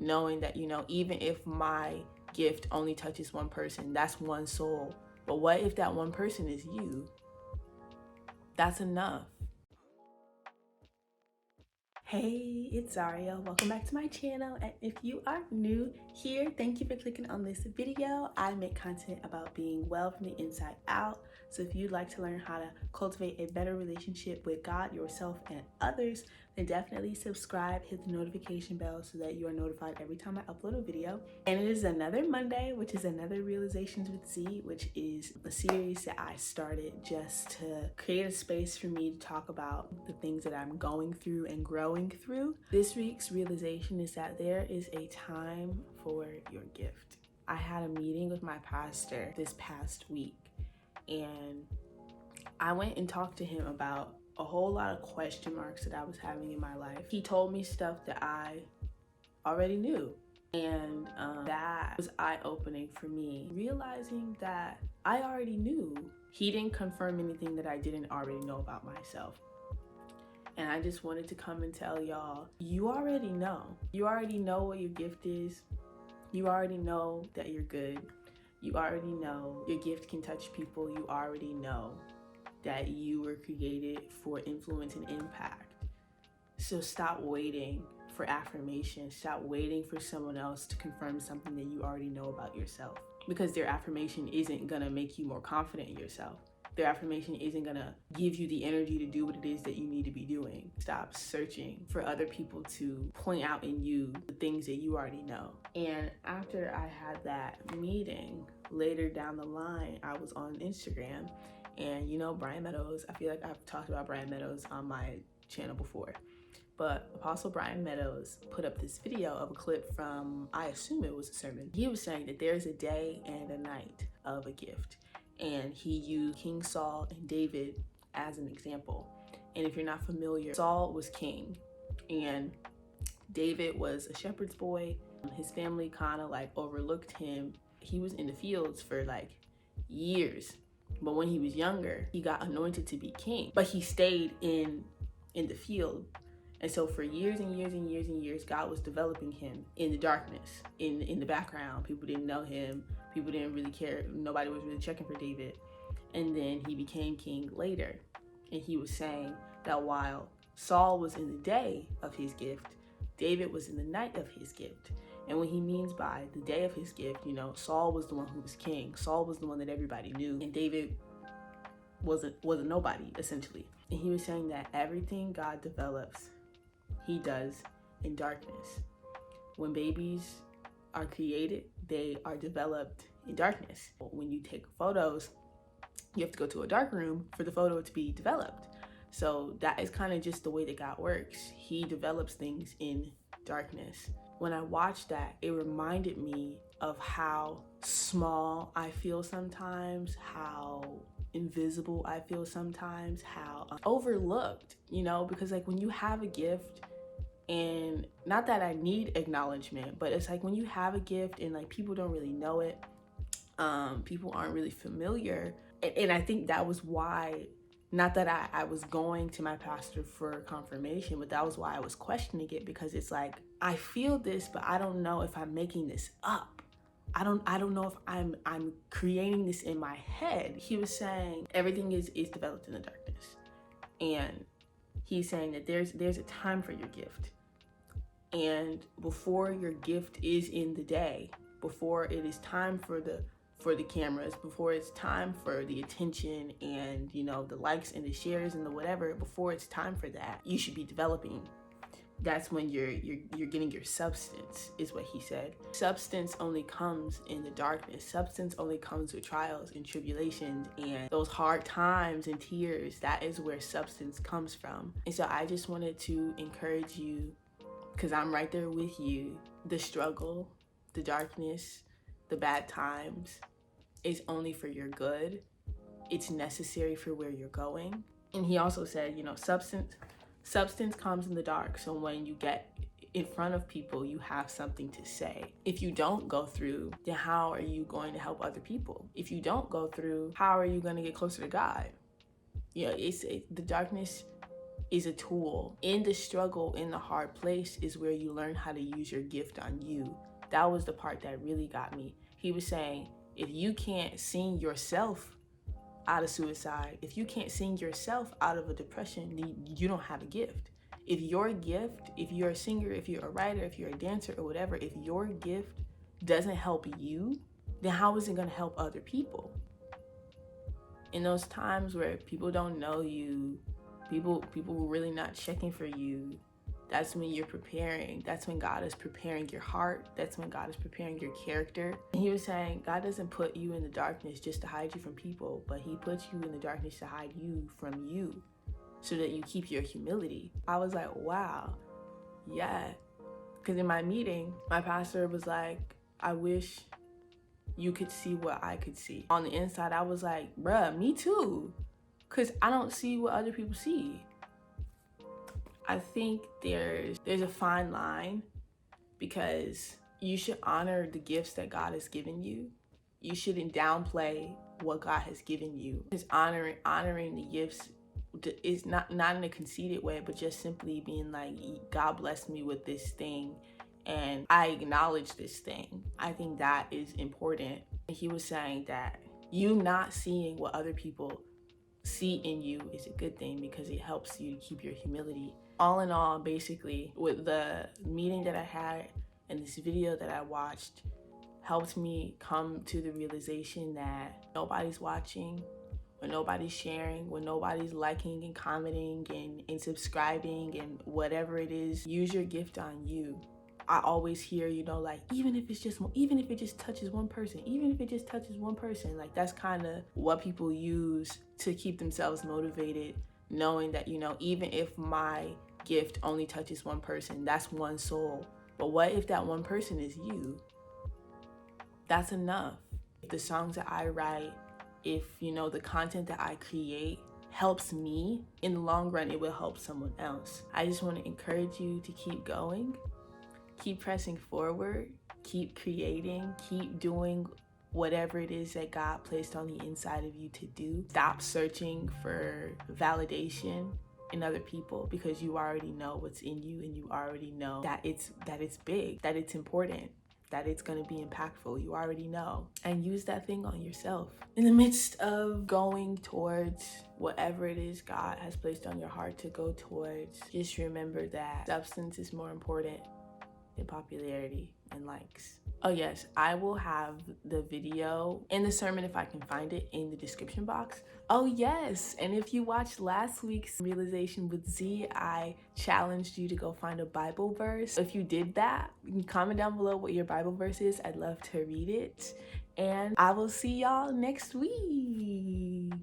knowing that, even if my gift only touches one person, that's one soul. But what if that one person is you? That's enough. Hey, it's Zariya. Welcome back to my channel. And if you are new here, thank you for clicking on this video. I make content about being well from the inside out. So if you'd like to learn how to cultivate a better relationship with God, yourself, and others, then definitely subscribe, hit the notification bell so that you are notified every time I upload a video. And it is another Monday, which is another Realizations with Z, which is a series that I started just to create a space for me to talk about the things that I'm going through and growing through. This week's realization is that there is a time for your gift. I had a meeting with my pastor this past week, and I went and talked to him about a whole lot of question marks that I was having in my life. He told me stuff that I already knew, and that was eye-opening for me, realizing that I already knew. He didn't confirm anything that I didn't already know about myself. And I just wanted to come and tell y'all, you already know. You already know what your gift is. You already know that you're good. You already know your gift can touch people. You already know that you were created for influence and impact. So stop waiting for affirmation. Stop waiting for someone else to confirm something that you already know about yourself. Because their affirmation isn't gonna make you more confident in yourself. Their affirmation isn't gonna give you the energy to do what it is that you need to be doing. Stop searching for other people to point out in you the things that you already know. And after I had that meeting, later down the line, I was on Instagram, and Bryan Meadows, I feel like I've talked about Bryan Meadows on my channel before, but Apostle Bryan Meadows put up this video of a clip from, I assume it was a sermon. He was saying that there's a day and a night of a gift. And he used King Saul and David as an example. And if you're not familiar, Saul was king and David was a shepherd's boy. His family kind of like overlooked him. He was in the fields for like years. But when he was younger, he got anointed to be king. But he stayed in the field. And so for years and years and years and years, God was developing him in the darkness, in the background. People didn't know him. People didn't really care. Nobody was really checking for David. And then he became king later. And he was saying that while Saul was in the day of his gift, David was in the night of his gift. And what he means by the day of his gift, Saul was the one who was king. Saul was the one that everybody knew. And David was a nobody, essentially. And he was saying that everything God develops, he does in darkness. When babies are created, they are developed in darkness. When you take photos, you have to go to a dark room for the photo to be developed. So that is kind of just the way that God works. He develops things in darkness. When I watched that, it reminded me of how small I feel sometimes, how invisible I feel sometimes, how overlooked, because like when you have a gift, and not that I need acknowledgement, but it's like when you have a gift and like people don't really know it, people aren't really familiar. And I think that was why, not that I was going to my pastor for confirmation, but that was why I was questioning it, because it's like, I feel this, but I don't know if I'm making this up. I don't know if I'm creating this in my head. He was saying everything is developed in the darkness. And he's saying that there's a time for your gift. And before your gift is in the day, before it is time for the cameras, before it's time for the attention and the likes and the shares and the whatever, before it's time for that, you should be developing. That's when you're getting your substance, is what he said. Substance only comes in the darkness. Substance only comes with trials and tribulations and those hard times and tears. That is where substance comes from. And so I just wanted to encourage you, because I'm right there with you. The struggle, the darkness, the bad times is only for your good. It's necessary for where you're going. And he also said, substance comes in the dark. So when you get in front of people, you have something to say. If you don't go through, then how are you going to help other people? If you don't go through, how are you going to get closer to God? The darkness is a tool. In the struggle, in the hard place is where you learn how to use your gift on you. That was the part that really got me. He was saying, if you can't sing yourself out of suicide, if you can't sing yourself out of a depression, then you don't have a gift. If your gift, if you're a singer, if you're a writer, if you're a dancer or whatever, if your gift doesn't help you, then how is it going to help other people? In those times where people don't know you, people were really not checking for you, that's when you're preparing. That's when God is preparing your heart. That's when God is preparing your character. And he was saying, God doesn't put you in the darkness just to hide you from people, but he puts you in the darkness to hide you from you so that you keep your humility. I was like, wow, yeah. Because in my meeting, my pastor was like, I wish you could see what I could see. On the inside, I was like, bruh, me too. Because I don't see what other people see. I think there's a fine line, because you should honor the gifts that God has given you. You shouldn't downplay what God has given you. Because honoring the gifts is not in a conceited way, but just simply being like, God blessed me with this thing and I acknowledge this thing. I think that is important. He was saying that you not seeing what other people see in you is a good thing, because it helps you to keep your humility. All in all, basically, with the meeting that I had and this video that I watched, helped me come to the realization that nobody's watching, when nobody's sharing, when nobody's liking and commenting and subscribing and whatever it is, use your gift on you. I always hear, like, even if it just touches one person, like that's kind of what people use to keep themselves motivated, knowing that, even if my gift only touches one person, that's one soul. But what if that one person is you? That's enough. If the songs that I write, if, the content that I create helps me, in the long run, it will help someone else. I just want to encourage you to keep going. Keep pressing forward, keep creating, keep doing whatever it is that God placed on the inside of you to do. Stop searching for validation in other people, because you already know what's in you, and you already know that it's big, that it's important, that it's going to be impactful. You already know. And use that thing on yourself. In the midst of going towards whatever it is God has placed on your heart to go towards, just remember that substance is more important than popularity and likes. Oh yes, I will have the video in the sermon, if I can find it, in the description box. Oh yes, and if you watched last week's Realization with Z, I challenged you to go find a Bible verse. If you did that, you can comment down below what your Bible verse is. I'd love to read it. And I will see y'all next week.